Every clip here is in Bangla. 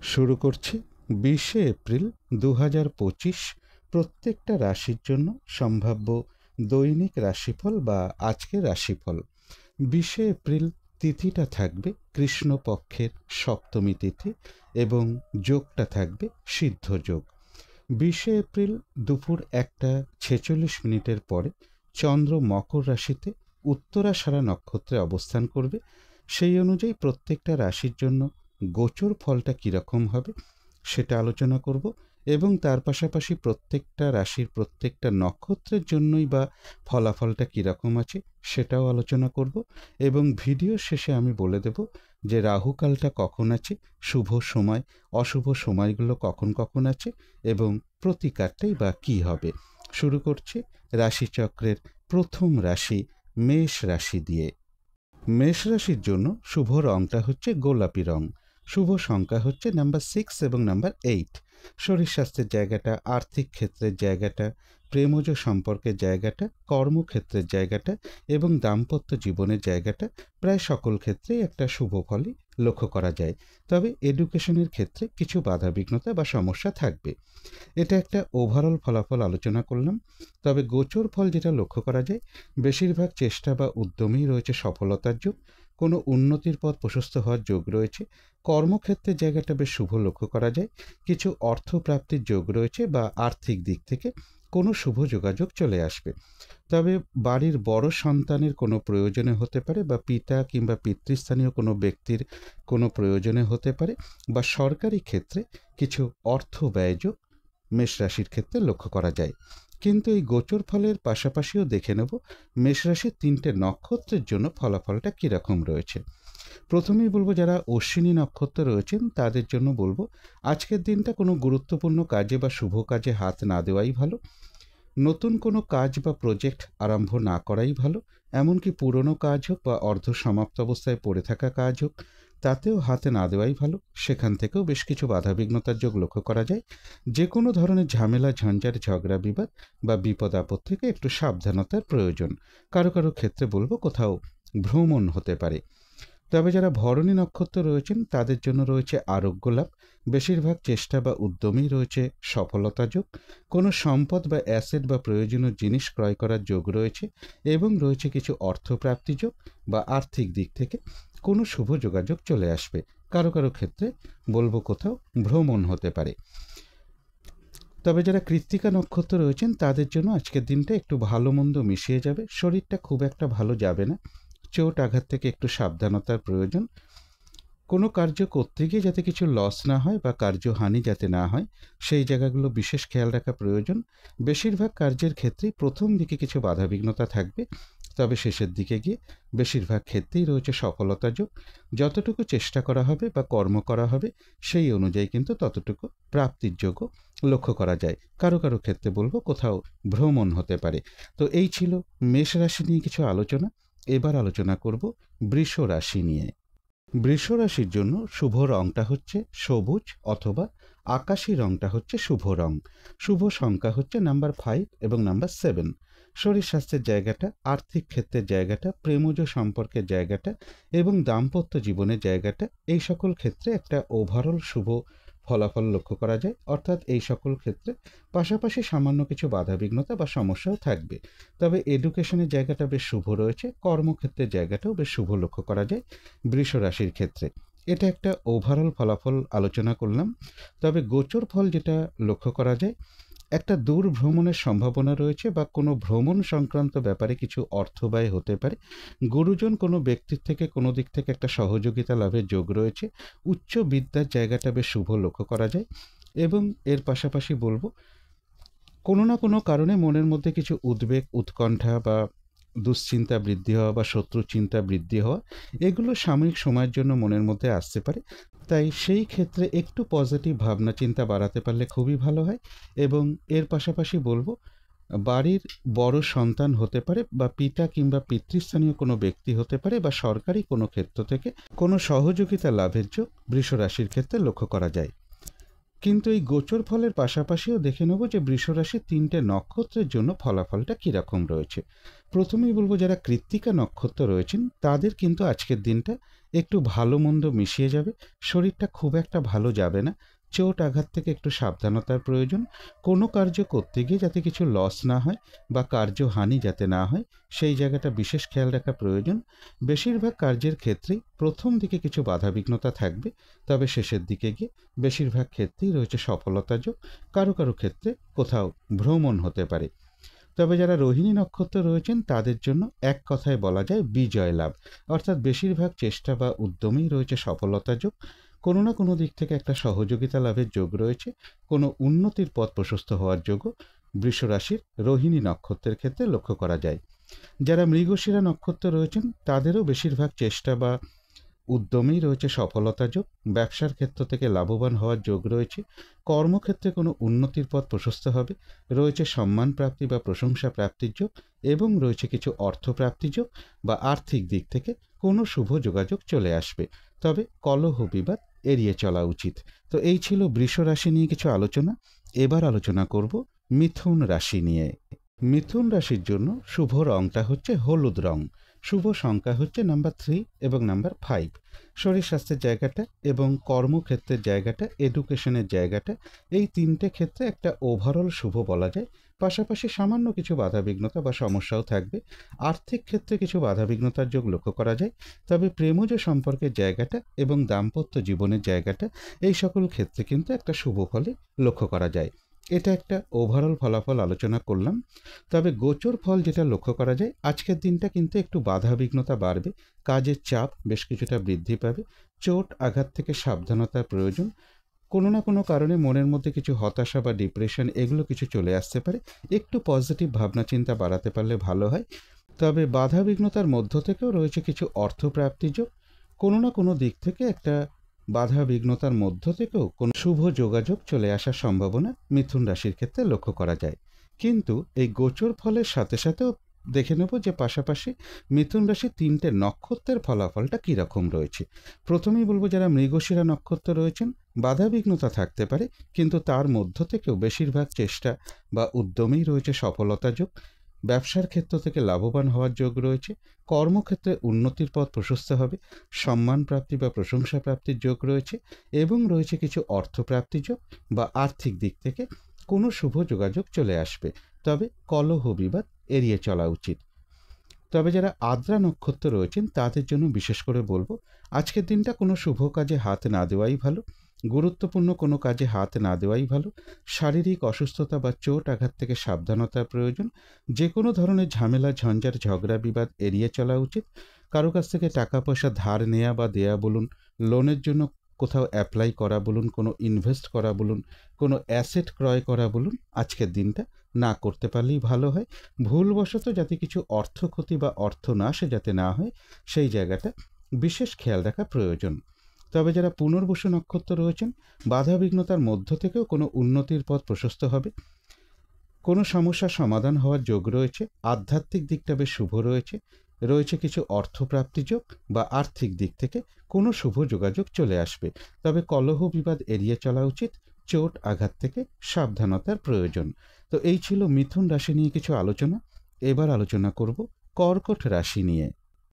শুরু করছি 20শে এপ্রিল 2025 প্রত্যেকটা রাশির জন্য সম্ভাব্য দৈনিক রাশিফল বা আজকের রাশিফল। 20শে এপ্রিল তিথিটা থাকবে কৃষ্ণপক্ষের সপ্তমী তিথি এবং যোগটা থাকবে সিদ্ধ যোগ। 20শে এপ্রিল দুপুর 1:46 পরে চন্দ্র মকর রাশিতে উত্তরাষাঢ়া নক্ষত্রে অবস্থান করবে। সেই অনুযায়ী প্রত্যেকটা রাশির জন্য গোচর ফলটা কীরকম হবে সেটা আলোচনা করব এবং তার পাশাপাশি প্রত্যেকটা রাশির প্রত্যেকটা নক্ষত্রের জন্যই বা ফলাফলটা কীরকম আছে সেটাও আলোচনা করব এবং ভিডিও শেষে আমি বলে দেব যে রাহুকালটা কখন আছে, শুভ সময় অশুভ সময়গুলো কখন কখন আছে এবং প্রতিকারটাই বা কী হবে। শুরু করছি রাশিচক্রের প্রথম রাশি মেষ রাশি দিয়ে। মেষ রাশির জন্য শুভ রংটা হচ্ছে গোলাপি রং। শুভ সংখ্যা হচ্ছে নাম্বার 6 এবং নাম্বার 8। শরীর স্বাস্থ্যের জায়গাটা, আর্থিক ক্ষেত্রের জায়গাটা, প্রেমজ সম্পর্কের জায়গাটা, কর্মক্ষেত্রের জায়গাটা এবং দাম্পত্য জীবনের জায়গাটা প্রায় সকল ক্ষেত্রেই একটা শুভ ফলই লক্ষ্য করা যায়। তবে এডুকেশনের ক্ষেত্রে কিছু বাধাবিঘ্নতা বা সমস্যা থাকবে। এটা একটা ওভারঅল ফলাফল আলোচনা করলাম। তবে গোচর ফল যেটা লক্ষ্য করা যায়, বেশিরভাগ চেষ্টা বা উদ্যমেই রয়েছে সফলতার যোগ, কোনো উন্নতির পথ প্রশস্ত হওয়ার যোগ রয়েছে। কর্মক্ষেত্রের জায়গাটা বেশ শুভ লক্ষ্য করা যায়। কিছু অর্থ প্রাপ্তির যোগ রয়েছে বা আর্থিক দিক থেকে কোনো শুভ যোগাযোগ চলে আসবে। তবে বাড়ির বড় সন্তানের কোনো প্রয়োজনে হতে পারে বা পিতা কিংবা পিতৃস্থানীয় কোনো ব্যক্তির কোনো প্রয়োজনে হতে পারে বা সরকারি ক্ষেত্রে কিছু অর্থ ব্যয়যোগ মেষ রাশির ক্ষেত্রে লক্ষ্য করা যায়। কিন্তু এই গোচর ফলের পাশাপাশিও দেখে নেব মেষ রাশির 3টে নক্ষত্রের জন্য ফলাফলটা কীরকম রয়েছে। প্রথমেই বলবো যারা অশ্বিনী নক্ষত্র রয়েছেন তাদের জন্য বলবো আজকের দিনটা কোনো গুরুত্বপূর্ণ কাজে বা শুভ কাজে হাত না দেওয়াই ভালো। নতুন কোনো কাজ বা প্রজেক্ট আরম্ভ না করাই ভালো। এমনকি পুরনো কাজ হোক বা অর্ধ সমাপ্ত অবস্থায় পড়ে থাকা কাজ হোক, তাতেও হাতে না দেওয়াই ভালো। সেখান থেকেও বেশ কিছু বাধাবিঘ্নতার যোগ লক্ষ্য করা যায়। যে কোনো ধরনের ঝামেলা, ঝঞ্ঝাট, ঝগড়া, বিবাদ বা বিপদ আপদ থেকে একটু সাবধানতার প্রয়োজন। কারো কারো ক্ষেত্রে বলবো কোথাও ভ্রমণ হতে পারে। তবে যারা ভরণী নক্ষত্র রয়েছেন তাদের জন্য রয়েছে আরোগ্য লাভ। বেশিরভাগ চেষ্টা বা উদ্যমেই রয়েছে সফলতা যোগ। কোনো সম্পদ বা অ্যাসেট বা প্রয়োজনীয় জিনিস ক্রয় করার যোগ রয়েছে এবং রয়েছে কিছু অর্থপ্রাপ্তি যোগ বা আর্থিক দিক থেকে কোনো শুভ যোগাযোগ চলে আসবে। কারো কারো ক্ষেত্রে বলবো কোথাও ভ্রমণ হতে পারে। তবে যারা কৃত্তিকা নক্ষত্র রয়েছেন তাদের জন্য আজকের দিনটা একটু ভালো মন্দ মিশিয়ে যাবে। শরীরটা খুব একটা ভালো যাবে না। চোট আঘাত থেকে একটু সাবধানতার প্রয়োজন। কোনো কার্য করতে গিয়ে যাতে কিছু লস না হয় বা কার্যহানি যাতে না হয় সেই জায়গাগুলো বিশেষ খেয়াল রাখা প্রয়োজন। বেশিরভাগ কার্যের ক্ষেত্রেই প্রথম দিকে কিছু বাধাবিঘ্নতা থাকবে, তবে শেষের দিকে গিয়ে বেশিরভাগ ক্ষেত্রেই রয়েছে সফলতা যোগ। যতটুকু চেষ্টা করা হবে বা কর্ম করা হবে সেই অনুযায়ী কিন্তু ততটুকু প্রাপ্তির যোগও লক্ষ্য করা যায়। কারো কারো ক্ষেত্রে বলবো কোথাও ভ্রমণ হতে পারে। তো এই ছিল মেষ রাশি নিয়ে কিছু আলোচনা। এবার আলোচনা করব বৃষ রাশি নিয়ে। বৃষ রাশির জন্য শুভ রংটা হচ্ছে সবুজ অথবা আকাশী রংটা হচ্ছে শুভ রং। শুভ সংখ্যা হচ্ছে নাম্বার 5 এবং নাম্বার 7। শরীর স্বাস্থ্যের জায়গাটা, আর্থিক ক্ষেত্রের জায়গাটা, প্রেমজ সম্পর্কের জায়গাটা এবং দাম্পত্য জীবনের জায়গাটা, এই সকল ক্ষেত্রে একটা ওভারঅল শুভ ফলাফল লক্ষ্য করা যায়। অর্থাৎ এই সকল ক্ষেত্রে পাশাপাশি সামান্য কিছু বাধাবিঘ্নতা বা সমস্যাও থাকবে। তবে এডুকেশনের জায়গাটা বেশ শুভ রয়েছে। কর্মক্ষেত্রের জায়গাটাও বেশ শুভ লক্ষ্য করা যায় বৃষ রাশির ক্ষেত্রে। এটা একটা ওভারঅল ফলাফল আলোচনা করলাম। তবে গোচর ফল যেটা লক্ষ্য করা যায়, একটা দূর ভ্রমণের সম্ভাবনা রয়েছে বা কোনো ভ্রমণ সংক্রান্ত ব্যাপারে কিছু অর্থ ব্যয় হতে পারে। গুরুজন কোনো ব্যক্তির থেকে কোনো দিক থেকে একটা সহযোগিতা লাভের যোগ রয়েছে। উচ্চ বিদ্যার জায়গাটা বেশ শুভ লক্ষ্য করা যায় এবং এর পাশাপাশি বলবো কোনো না কোনো কারণে মনের মধ্যে কিছু উদ্বেগ, উৎকণ্ঠা বা দুশ্চিন্তা বৃদ্ধি হওয়া বা শত্রু চিন্তা বৃদ্ধি হওয়া, এগুলো সাময়িক সময়ের জন্য মনের মধ্যে আসতে পারে। তাই সেই ক্ষেত্রে একটু পজিটিভ ভাবনা চিন্তা বাড়াতে পারলে খুবই ভালো হয়। এবং এর পাশাপাশি বলবো বাড়ির বড় সন্তান হতে পারে বা পিতা কিংবা পিতৃস্থানীয় কোনো ব্যক্তি হতে পারে বা সরকারি কোনো ক্ষেত্র থেকে কোনো সহযোগিতা লাভের যোগ বৃষ রাশির ক্ষেত্রে লক্ষ্য করা যায়। কিন্তু এই গোচর ফলের পাশাপাশিও দেখে নেব যে বৃষরাশির 3টে নক্ষত্রের জন্য ফলাফলটা কীরকম রয়েছে। প্রথমেই বলবো যারা কৃত্তিকা নক্ষত্র রয়েছেন তাদের কিন্তু আজকের দিনটা একটু ভালো মন্দ মিশিয়ে যাবে, শরীরটা খুব একটা ভালো যাবে না, চোট আঘাত থেকে একটু সাবধানতার প্রয়োজন, কোনো কার্য করতে গিয়ে যাতে কিছু লস না হয় বা কার্যহানি যাতে না হয় সেই জায়গাটা বিশেষ খেয়াল রাখা প্রয়োজন। বেশিরভাগ কার্যের ক্ষেত্রেই প্রথম দিকে কিছু বাধাবিঘ্নতা থাকবে, তবে শেষের দিকে গিয়ে বেশিরভাগ ক্ষেত্রেই রয়েছে সফলতা যোগ, কারো কারো ক্ষেত্রে কোথাও ভ্রমণ হতে পারে। তবে যারা রোহিণী নক্ষত্র রয়েছেন তাদের জন্য এক কথায় বলা যায় বিজয় লাভ, অর্থাৎ বেশিরভাগ চেষ্টা বা উদ্যমেই রয়েছে সফলতা যোগ, কোনো না কোনো দিক থেকে একটা সহযোগিতা লাভের যোগ রয়েছে, কোনো উন্নতির পথ প্রশস্ত হওয়ার যোগও বৃষরাশির রোহিণী নক্ষত্রের ক্ষেত্রে লক্ষ্য করা যায়। যারা মৃগশিরা নক্ষত্র রয়েছেন তাদেরও বেশিরভাগ চেষ্টা বা উদ্যমেই রয়েছে সফলতা যোগ, ব্যবসার ক্ষেত্র থেকে লাভবান হওয়ার যোগ রয়েছে, কর্মক্ষেত্রে কোনো উন্নতির পথ প্রশস্ত হবে, রয়েছে সম্মান প্রাপ্তি বা প্রশংসা প্রাপ্তির যোগ, এবং রয়েছে কিছু অর্থ প্রাপ্তি যোগ বা আর্থিক দিক থেকে কোনো শুভ যোগাযোগ চলে আসবে, তবে কলহ বিবাদ এড়িয়ে চলা উচিত। তো এই ছিল বৃষ রাশি নিয়ে কিছু আলোচনা। এবার আলোচনা করব মিথুন রাশি নিয়ে। মিথুন রাশির জন্য শুভ রংটা হচ্ছে হলুদ রং, শুভ সংখ্যা হচ্ছে নাম্বার 3 এবং নাম্বার 5। শরীর স্বাস্থ্যের জায়গাটা এবং কর্মক্ষেত্রের জায়গাটা, এডুকেশনের জায়গাটা, এই 3টে ক্ষেত্রে একটা ওভারঅল শুভ বলা যায়। পাশাপাশি সামান্য কিছু বাধাবিঘ্নতা বা সমস্যাও থাকবে, আর্থিক ক্ষেত্রে কিছু বাধাবিঘ্নতার যোগ লক্ষ্য করা যায়, তবে প্রেমজ সম্পর্কের জায়গাটা এবং দাম্পত্য জীবনের জায়গাটা এই সকল ক্ষেত্রে কিন্তু একটা শুভ ফলে লক্ষ্য করা যায়। এটা একটা ওভারঅল ফলাফল আলোচনা করলাম। তবে গোচর ফল যেটা লক্ষ্য করা যায়, আজকের দিনটা কিন্তু একটু বাধাবিঘ্নতা বাড়বে, কাজের চাপ বেশ কিছুটা বৃদ্ধি পাবে, চোট আঘাত থেকে সাবধানতার প্রয়োজন, কোনো না কোনো কারণে মনের মধ্যে কিছু হতাশা বা ডিপ্রেশন এগুলো কিছু চলে আসতে পারে, একটু পজিটিভ ভাবনা চিন্তা বাড়াতে পারলে ভালো হয়। তবে বাধাবিঘ্নতার মধ্য থেকেও রয়েছে কিছু অর্থপ্রাপ্তি যোগ, কোনো না কোনো দিক থেকে একটা বাধা বিঘ্নতার মধ্য থেকেও কোনো শুভ যোগাযোগ চলে আসার সম্ভাবনা মিথুন রাশির ক্ষেত্রে লক্ষ্য করা যায়। কিন্তু এই গোচর ফলের সাথে সাথেও দেখে নেব যে পাশাপাশি মিথুন রাশির 3টে নক্ষত্রের ফলাফলটা কীরকম রয়েছে। প্রথমেই বলবো যারা মৃগশিরা নক্ষত্র রয়েছেন বাধা বিঘ্নতা থাকতে পারে, কিন্তু তার মধ্য থেকেও বেশিরভাগ চেষ্টা বা উদ্যমেই রয়েছে সফলতা যোগ, ব্যবসার ক্ষেত্র থেকে লাভবান হওয়ার যোগ রয়েছে, কর্মক্ষেত্রে উন্নতির পথ প্রশস্ত হবে, সম্মান প্রাপ্তি বা প্রশংসা প্রাপ্তির যোগ রয়েছে, এবং রয়েছে কিছু অর্থপ্রাপ্তি যোগ বা আর্থিক দিক থেকে কোনো শুভ যোগাযোগ চলে আসবে, তবে কলহ বিবাদ এড়িয়ে চলা উচিত। তবে যারা আদ্রা নক্ষত্র রয়েছেন তাদের জন্য বিশেষ করে বলবো আজকের দিনটা কোনো শুভ কাজে হাত না দেওয়াই ভালো, গুরুত্বপূর্ণ কোনো কাজে হাত না দেওয়াই ভালো, শারীরিক অসুস্থতা বা চোট আঘাত থেকে সাবধানতার প্রয়োজন, যে কোনো ধরনের ঝামেলা ঝঞ্ঝাট ঝগড়া বিবাদ এড়িয়ে চলা উচিত, কারো কাছ থেকে টাকা পয়সা ধার নেওয়া বা দেয়া বলুন, লোনের জন্য কোথাও অ্যাপ্লাই করা বলুন, কোনো ইনভেস্ট করা বলুন, কোনো অ্যাসেট ক্রয় করা বলুন, আজকের দিনটা না করতে পারলেই ভালো হয়। ভুলবশত যাতে কিছু অর্থ ক্ষতি বা অর্থ নাশ যাতে না হয় সেই জায়গাটা বিশেষ খেয়াল রাখা প্রয়োজন। তবে যারা পুনর্বসু নক্ষত্র রয়েছেন বাধাবিঘ্নতার মধ্য থেকেও কোনো উন্নতির পথ প্রশস্ত হবে, কোনো সমস্যার সমাধান হওয়ার যোগ রয়েছে, আধ্যাত্মিক দিকটা বেশ শুভ রয়েছে, রয়েছে কিছু অর্থপ্রাপ্তি যোগ বা আর্থিক দিক থেকে কোনো শুভ যোগাযোগ চলে আসবে, তবে কলহ বিবাদ এড়িয়ে চলা উচিত, চোট আঘাত থেকে সাবধানতার প্রয়োজন। তো এই ছিল মিথুন রাশি নিয়ে কিছু আলোচনা। এবার আলোচনা করব কর্কট রাশি নিয়ে।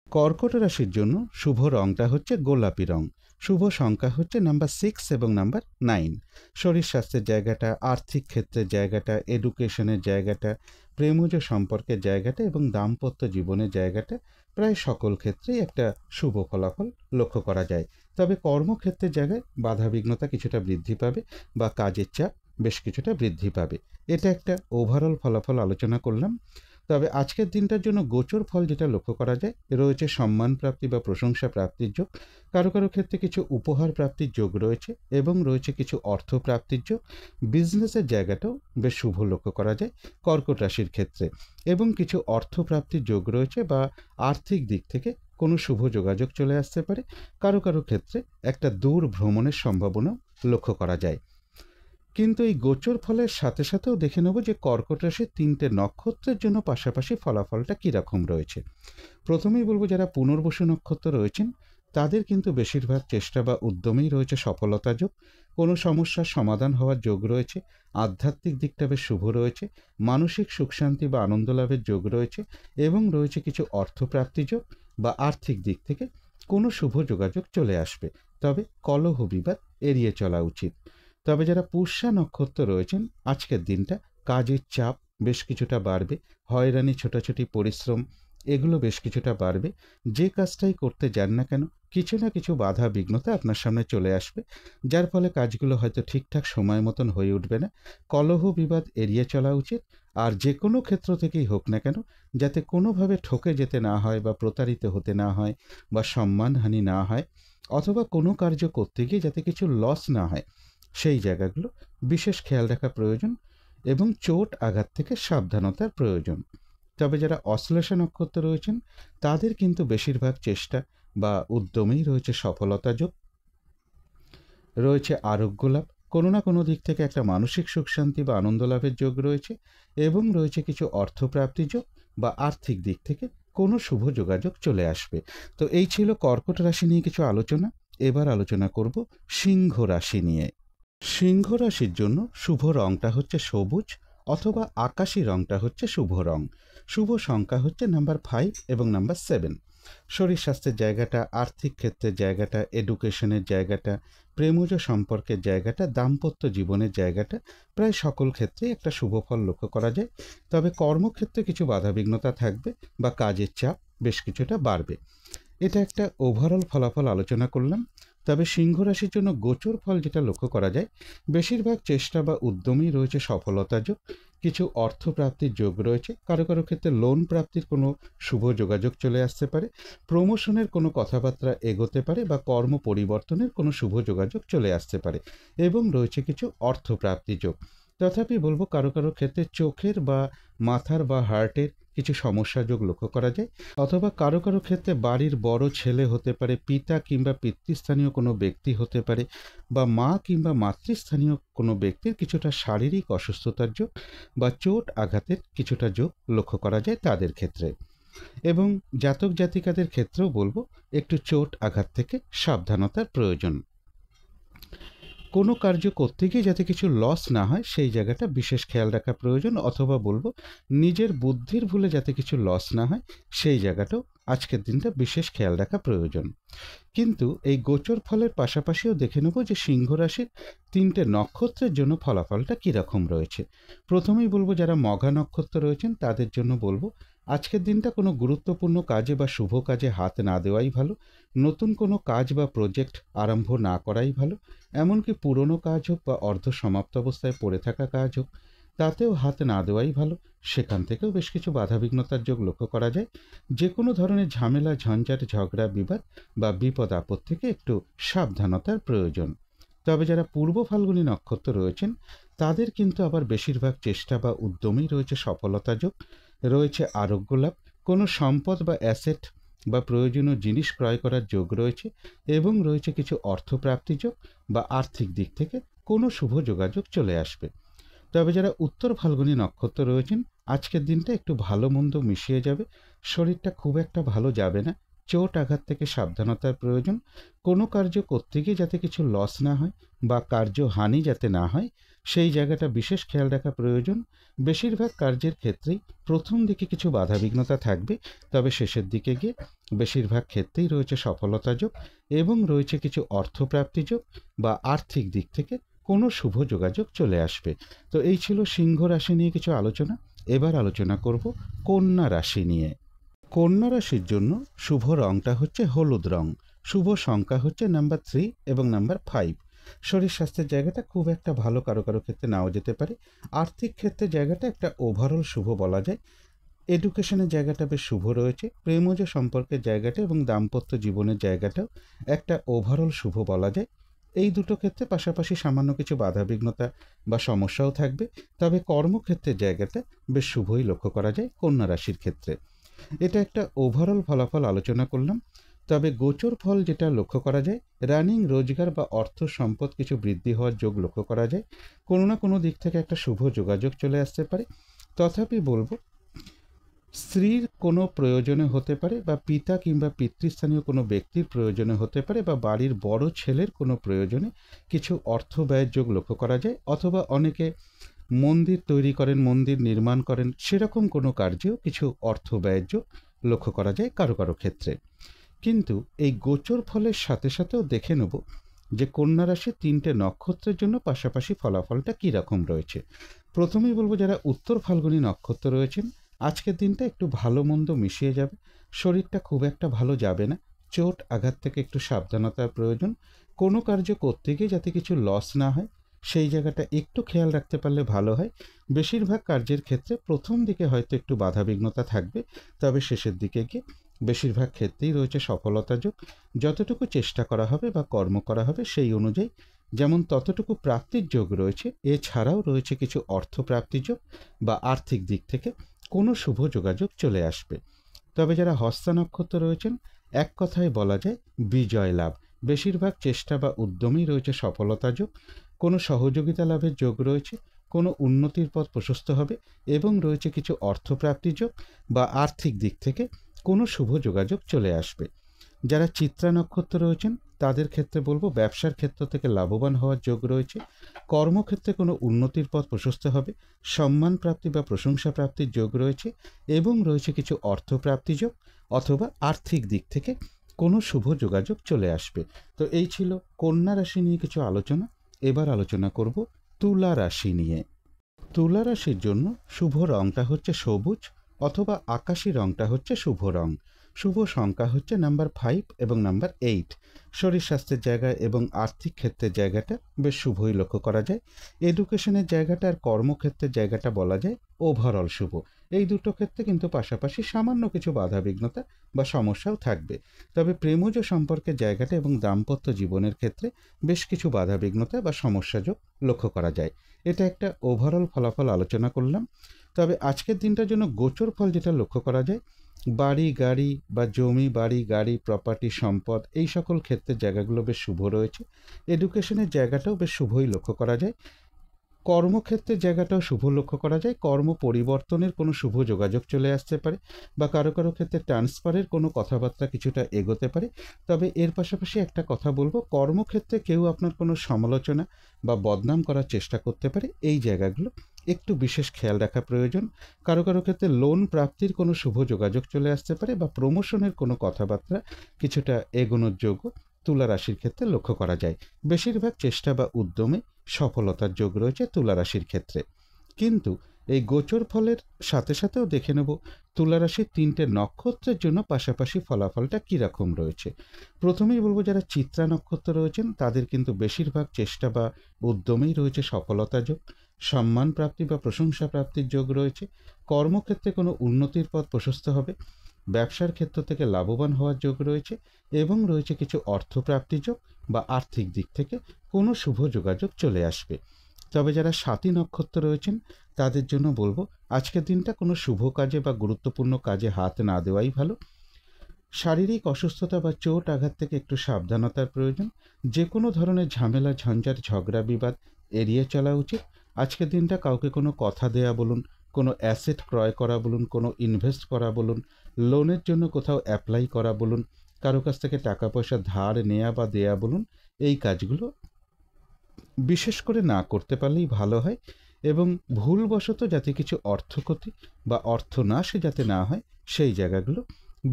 কর্কট রাশির জন্য শুভ রংটা হচ্ছে গোলাপি রং, শুভ সংখ্যা হচ্ছে নাম্বার 6 এবং নাম্বার 9। শরীর স্বাস্থ্যের জায়গাটা, আর্থিক ক্ষেত্রের জায়গাটা, এডুকেশনের জায়গাটা, প্রেমজ সম্পর্কের জায়গাটা এবং দাম্পত্য জীবনের জায়গাটা প্রায় সকল ক্ষেত্রেই একটা শুভ ফলাফল লক্ষ্য করা যায়। তবে কর্মক্ষেত্রের জায়গায় বাধাবিঘ্নতা কিছুটা বৃদ্ধি পাবে বা কাজের চাপ বেশ কিছুটা বৃদ্ধি পাবে। এটা একটা ওভারঅল ফলাফল আলোচনা করলাম। তবে আজকের দিনটার জন্য গোচর ফল যেটা লক্ষ্য করা যায়, রয়েছে সম্মান প্রাপ্তি বা প্রশংসা প্রাপ্তির যোগ, কারো কারো ক্ষেত্রে কিছু উপহার প্রাপ্তির যোগ রয়েছে এবং রয়েছে কিছু অর্থ প্রাপ্তির যোগ, বিজনেসের জায়গাটাও বেশ শুভ লক্ষ্য করা যায় কর্কট রাশির ক্ষেত্রে, এবং কিছু অর্থ প্রাপ্তির যোগ রয়েছে বা আর্থিক দিক থেকে কোনো শুভ যোগাযোগ চলে আসতে পারে, কারো কারো ক্ষেত্রে একটা দূর ভ্রমণের সম্ভাবনাও লক্ষ্য করা যায়। কিন্তু এই গোচর ফলের সাথে সাথেও দেখে নেব যে কর্কট রাশির 3টে নক্ষত্রের জন্য পাশাপাশি ফলাফলটা কীরকম রয়েছে। প্রথমেই বলবো যারা পুনর্বসু নক্ষত্র রয়েছেন তাদের কিন্তু বেশিরভাগ চেষ্টা বা উদ্যমেই রয়েছে সফলতা যোগ। কোনো সমস্যার সমাধান হওয়ার যোগ রয়েছে। আধ্যাত্মিক দিকটা বেশ শুভ রয়েছে। মানসিক সুখ শান্তি বা আনন্দ লাভের যোগ রয়েছে এবং রয়েছে কিছু অর্থপ্রাপ্তি যোগ বা আর্থিক দিক থেকে কোনো শুভ যোগাযোগ চলে আসবে। তবে কলহ বিবাদ এড়িয়ে চলা উচিত। তবে যারা পুষ্যা নক্ষত্র রয়েছেন, আজকের দিনটা কাজের চাপ বেশ কিছুটা বাড়বে। হয়রানি, ছোটাছুটি, পরিশ্রম এগুলো বেশ কিছুটা বাড়বে। যে কাজটাই করতে যান না কেন, কিছু না কিছু বাধা বিঘ্নতা আপনার সামনে চলে আসবে, যার ফলে কাজগুলো হয়তো ঠিকঠাক সময় মতন হয়ে উঠবে না। কলহ বিবাদ এড়িয়ে চলা উচিত। আর যে কোনো ক্ষেত্র থেকেই হোক না কেন, যাতে কোনোভাবে ঠকে যেতে না হয় বা প্রতারিত হতে না হয় বা সম্মানহানি না হয়, অথবা কোনো কার্য করতে গিয়ে যাতে কিছু লস না হয়, সেই জায়গাগুলো বিশেষ খেয়াল রাখা প্রয়োজন এবং চোট আঘাত থেকে সাবধানতার প্রয়োজন। তবে যারা অশ্লেষা নক্ষত্র রয়েছেন, তাদের কিন্তু বেশিরভাগ চেষ্টা বা উদ্যমেই রয়েছে সফলতা যোগ, রয়েছে আরোগ্য লাভ, কোনো না কোনো দিক থেকে একটা মানসিক সুখ শান্তি বা আনন্দ লাভের যোগ রয়েছে এবং রয়েছে কিছু অর্থপ্রাপ্তি যোগ বা আর্থিক দিক থেকে কোনো শুভ যোগাযোগ চলে আসবে। তো এই ছিল কর্কট রাশি নিয়ে কিছু আলোচনা। এবার আলোচনা করব সিংহ রাশি নিয়ে। সিংহ রাশির জন্য শুভ রংটা হচ্ছে সবুজ অথবা আকাশি রংটা হচ্ছে শুভ রং। শুভ সংখ্যা হচ্ছে নাম্বার 5 এবং নাম্বার 7। শরীর স্বাস্থ্যের জায়গাটা, আর্থিক ক্ষেত্রের জায়গাটা, এডুকেশনের জায়গাটা, প্রেমজ সম্পর্কের জায়গাটা, দাম্পত্য জীবনের জায়গাটা, প্রায় সকল ক্ষেত্রেই একটা শুভ ফল লক্ষ্য করা যায়। তবে কর্মক্ষেত্রে কিছু বাধাবিঘ্নতা থাকবে বা কাজের চাপ বেশ কিছুটা বাড়বে। এটা একটা ওভারঅল ফলাফল আলোচনা করলাম। তবে সিংহ রাশির জন্য গোচর ফল যেটা লক্ষ্য করা যায়, বেশিরভাগ চেষ্টা বা উদ্যমেই রয়েছে সফলতা যোগ। কিছু অর্থপ্রাপ্তির যোগ রয়েছে। কারো কারো ক্ষেত্রে লোন প্রাপ্তির কোনো শুভ যোগাযোগ চলে আসতে পারে। প্রমোশনের কোনো কথাবার্তা এগোতে পারে বা কর্ম পরিবর্তনের কোনো শুভ যোগাযোগ চলে আসতে পারে এবং রয়েছে কিছু অর্থপ্রাপ্তি যোগ। তথাপি বলবো কারো কারো ক্ষেত্রে চোখের বা মাথার বা হার্টের কিছু সমস্যা যোগ লক্ষ্য করা যায়, অথবা কারো কারো ক্ষেত্রে বাড়ির বড় ছেলে হতে পারে, পিতা কিংবা পিতৃস্থানীয় কোনো ব্যক্তি হতে পারে, বা মা কিংবা মাতৃস্থানীয় কোনো ব্যক্তির কিছুটা শারীরিক অসুস্থতার যোগ বা চোট আঘাতের কিছুটা যোগ লক্ষ্য করা যায় তাদের ক্ষেত্রে। এবং জাতক জাতিকাদের ক্ষেত্রেও বলবো একটু চোট আঘাত থেকে সাবধানতার প্রয়োজন। কোনো কার্য করতে গিয়ে যাতে কিছু লস না হয় সেই জায়গাটা বিশেষ খেয়াল রাখা প্রয়োজন, অথবা বলবো নিজের বুদ্ধির ভুলে যাতে কিছু লস না হয় সেই জায়গাটাও আজকের দিনটা বিশেষ খেয়াল রাখা প্রয়োজন। কিন্তু এই গোচর ফলের পাশাপাশিও দেখে নেব যে সিংহ রাশির 3টে নক্ষত্রের জন্য ফলাফলটা কীরকম রয়েছে। প্রথমেই বলবো যারা মঘা নক্ষত্র রয়েছেন তাদের জন্য বলবো আজকের দিনটা কোনো গুরুত্বপূর্ণ কাজে বা শুভ কাজে হাত না দেওয়াই ভালো। নতুন কোনো কাজ বা প্রজেক্ট আরম্ভ না করাই ভালো। এমনকি পুরনো কাজ হোক বা অর্ধ সমাপ্ত অবস্থায় পড়ে থাকা কাজ হোক, তাতেও হাত না দেওয়াই ভালো। সেখান থেকেও বেশ কিছু বাধাবিঘ্নতার যোগ লক্ষ্য করা যায়। যে কোনো ধরনের ঝামেলা, ঝঞ্ঝাট, ঝগড়া, বিবাদ বা বিপদ আপদ থেকে একটু সাবধানতার প্রয়োজন। তবে যারা পূর্ব ফাল্গুনী নক্ষত্র রয়েছেন, তাদের কিন্তু আবার বেশিরভাগ চেষ্টা বা উদ্যমেই রয়েছে সফলতা যোগ, রয়েছে আরোগ্য লাভ, কোনো সম্পদ বা অ্যাসেট বা প্রয়োজনীয় জিনিস ক্রয় করার যোগ রয়েছে এবং রয়েছে কিছু অর্থপ্রাপ্তি যোগ বা আর্থিক দিক থেকে কোনো শুভ যোগাযোগ চলে আসবে। তবে যারা উত্তর ফাল্গুনী নক্ষত্র রয়েছেন, আজকের দিনটা একটু ভালো মন্দ মিশিয়ে যাবে। শরীরটা খুব একটা ভালো যাবে না। চোট আঘাত থেকে সাবধানতার প্রয়োজন। কোনো কার্য করতে গিয়ে যাতে কিছু লস না হয় বা কার্য হানি যাতে না হয় সেই জায়গাটা বিশেষ খেয়াল রাখা প্রয়োজন। বেশিরভাগ কার্যের ক্ষেত্রেই প্রথম দিকে কিছু বাধাবিঘ্নতা থাকবে, তবে শেষের দিকে গিয়ে বেশিরভাগ ক্ষেত্রেই রয়েছে সফলতা যোগ এবং রয়েছে কিছু অর্থপ্রাপ্তি যোগ বা আর্থিক দিক থেকে কোনো শুভ যোগাযোগ চলে আসবে। তো এই ছিল সিংহ রাশি নিয়ে কিছু আলোচনা। এবার আলোচনা করব কন্যা রাশি নিয়ে। কন্যা রাশির জন্য শুভ রংটা হচ্ছে হলুদ রং। শুভ সংখ্যা হচ্ছে নাম্বার 3 এবং নাম্বার 5। শরীর স্বাস্থ্যের জায়গাটা খুব একটা ভালো, কারো কারো ক্ষেত্রে নাও যেতে পারে। আর্থিক ক্ষেত্রে জায়গাটা একটা ওভারঅল শুভ বলা যায়। এডুকেশনের জায়গাটা বেশ শুভ রয়েছে। প্রেমজ সম্পর্কের জায়গাটা এবং দাম্পত্য জীবনের জায়গাটাও একটা ওভারঅল শুভ বলা যায়। এই দুটো ক্ষেত্রে পাশাপাশি সামান্য কিছু বাধাবিঘ্নতা বা সমস্যাও থাকবে। তবে কর্মক্ষেত্রের জায়গাটা বেশ শুভই লক্ষ্য করা যায় কন্যা রাশির ক্ষেত্রে। এটা একটা ওভারঅল ফলাফল আলোচনা করলাম। তবে গোচর ফল যেটা লক্ষ্য করা যায়, রানিং রোজগার বা অর্থ সম্পদ কিছু বৃদ্ধি হওয়ার যোগ লক্ষ্য করা যায়। কোনো না কোনো দিক থেকে একটা শুভ যোগাযোগ চলে আসতে পারে। তথাপি বলবো স্ত্রীর কোনো প্রয়োজনে হতে পারে, বা পিতা কিংবা পিতৃস্থানীয় কোনো ব্যক্তির প্রয়োজনে হতে পারে, বা বাড়ির বড় ছেলের কোনো প্রয়োজনে কিছু অর্থ ব্যয়ের যোগ লক্ষ্য করা যায়, অথবা অনেকে মন্দির তৈরি করেন, মন্দির নির্মাণ করেন, সেরকম কোনো কার্যেও কিছু অর্থ ব্যয়ের যোগ লক্ষ্য করা যায় কারো কারো ক্ষেত্রে। কিন্তু এই গোচর ফলের সাথে সাথেও দেখে নেব যে কন্যা রাশির 3টে নক্ষত্রের জন্য পাশাপাশি ফলাফলটা কী রকম রয়েছে। প্রথমেই বলবো, যারা উত্তর ফাল্গুনী নক্ষত্র রয়েছেন, আজকের দিনটা একটু ভালো মন্দ মিশিয়ে যাবে। শরীরটা খুব একটা ভালো যাবে না, চোট আঘাত থেকে একটু সাবধানতার প্রয়োজন। কোনো কার্য করতে গিয়ে যাতে কিছু লস না হয়, সেই জায়গাটা একটু খেয়াল রাখতে পারলে ভালো হয়। বেশিরভাগ কার্যের ক্ষেত্রে প্রথম দিকে হয়তো একটু বাধাবিঘ্নতা থাকবে, তবে শেষের দিকে গিয়ে বেশিরভাগ ক্ষেত্রেই রয়েছে সফলতা যোগ। যতটুকু চেষ্টা করা হবে বা কর্ম করা হবে সেই অনুযায়ী যেমন ততটুকু প্রাপ্তির যোগ রয়েছে, এছাড়াও রয়েছে কিছু অর্থ প্রাপ্তির যোগ বা আর্থিক দিক থেকে কোনো শুভ যোগাযোগ চলে আসবে। তবে যারা হস্তা নক্ষত্র রয়েছেন, এক কথায় বলা যায় বিজয় লাভ। বেশিরভাগ চেষ্টা বা উদ্যমেই রয়েছে সফলতা যোগ, কোনো সহযোগিতা লাভের যোগ রয়েছে, কোনো উন্নতির পথ প্রশস্ত হবে, এবং রয়েছে কিছু অর্থপ্রাপ্তি যোগ বা আর্থিক দিক থেকে কোনো শুভ যোগাযোগ চলে আসবে। যারা চিত্রা নক্ষত্র রয়েছেন, তাদের ক্ষেত্রে বলবো ব্যবসার ক্ষেত্র থেকে লাভবান হওয়ার যোগ রয়েছে, কর্মক্ষেত্রে কোনো উন্নতির পথ প্রশস্ত হবে, সম্মান প্রাপ্তি বা প্রশংসা প্রাপ্তির যোগ রয়েছে, এবং রয়েছে কিছু অর্থপ্রাপ্তি যোগ অথবা আর্থিক দিক থেকে কোনো শুভ যোগাযোগ চলে আসবে। তো এই ছিল কন্যা রাশি নিয়ে কিছু আলোচনা। এবার আলোচনা করব তুলা রাশি নিয়ে। তুলা রাশির জন্য শুভ রংটা হচ্ছে সবুজ, অথবা আকাশি রংটা হচ্ছে শুভ রং। শুভ সংখ্যা হচ্ছে নাম্বার 5 এবং নাম্বার 8। শরীর স্বাস্থ্যের জায়গা এবং আর্থিক ক্ষেত্রের জায়গাটা বেশ শুভই লক্ষ্য করা যায়। এডুকেশনের জায়গাটা আর কর্মক্ষেত্রের জায়গাটা বলা যায় ওভারঅল শুভ। এই দুটো ক্ষেত্রে কিন্তু পাশাপাশি সামান্য কিছু বাধাবিঘ্নতা বা সমস্যাও থাকবে। তবে প্রেমজ সম্পর্কের জায়গাটা এবং দাম্পত্য জীবনের ক্ষেত্রে বেশ কিছু বাধাবিঘ্নতা বা সমস্যাযোগ লক্ষ্য করা যায়। এটা একটা ওভারঅল ফলাফল আলোচনা করলাম। তবে আজকের দিনটার জন্য গোচর ফল যেটা লক্ষ্য করা যায়, বাড়ি গাড়ি বা জমি বাড়ি গাড়ি প্রপার্টি সম্পদ এই সকল ক্ষেত্রের জায়গাগুলো বেশ শুভ রয়েছে। এডুকেশনের জায়গাটাও বেশ শুভই লক্ষ্য করা যায়। কর্মক্ষেত্রের জায়গাটাও শুভ লক্ষ্য করা যায়। কর্ম পরিবর্তনের কোনো শুভ যোগাযোগ চলে আসতে পারে, বা কারো কারো ক্ষেত্রে ট্রান্সফারের কোনো কথাবার্তা কিছুটা এগোতে পারে। তবে এর পাশাপাশি একটা কথা বলবো, কর্মক্ষেত্রে কেউ আপনার কোনো সমালোচনা বা বদনাম করার চেষ্টা করতে পারে, এই জায়গাগুলো একটু বিশেষ খেয়াল রাখা প্রয়োজন। কারো কারো ক্ষেত্রে লোন প্রাপ্তির কোনো শুভ যোগাযোগ চলে আসতে পারে, বা প্রমোশনের কোনো কথাবার্তা কিছুটা এগোনোর যোগ্য তুলা রাশির ক্ষেত্রে লক্ষ্য করা যায়। বেশিরভাগ চেষ্টা বা উদ্যমে সফলতার যোগ রয়েছে তুলা রাশির ক্ষেত্রে। কিন্তু এই গোচর ফলের সাথে সাথেও দেখে নেব তুলা রাশির 3টে নক্ষত্রের জন্য পাশাপাশি ফলাফলটা কীরকম রয়েছে। প্রথমেই বলবো, যারা চিত্রা নক্ষত্র রয়েছেন তাদের কিন্তু বেশিরভাগ চেষ্টা বা উদ্যমেই রয়েছে সফলতা যোগ, সম্মান প্রাপ্তি বা প্রশংসা প্রাপ্তির যোগ রয়েছে, কর্মক্ষেত্রে কোনো উন্নতির পথ প্রশস্ত হবে, ব্যবসার ক্ষেত্র থেকে লাভবান হওয়ার যোগ রয়েছে, এবং রয়েছে কিছু অর্থপ্রাপ্তি যোগ বা আর্থিক দিক থেকে কোনো শুভ যোগাযোগ চলে আসবে। তবে যারা স্বাতী নক্ষত্র রয়েছেন তাদের জন্য বলবো, আজকের দিনটা কোনো শুভ কাজে বা গুরুত্বপূর্ণ কাজে হাত না দেওয়াই ভালো। শারীরিক অসুস্থতা বা চোট আঘাত থেকে একটু সাবধানতার প্রয়োজন। যে কোনো ধরনের ঝামেলা ঝঞ্ঝাট ঝগড়া বিবাদ এড়িয়ে চলা উচিত। আজকের দিনটা কাউকে কোনো কথা দেয়া বলুন, কোনো অ্যাসেট ক্রয় করা বলুন, কোনো ইনভেস্ট করা বলুন, লোনের জন্য কোথাও অ্যাপ্লাই করা বলুন, কারো কাছ থেকে টাকা পয়সা ধার নেয়া বা দেয়া বলুন, এই কাজগুলো বিশেষ করে না করতে পারলেই ভালো হয়। এবং ভুলবশত যাতে কিছু অর্থক্ষতি বা অর্থনাশ যাতে না হয়, সেই জায়গাগুলো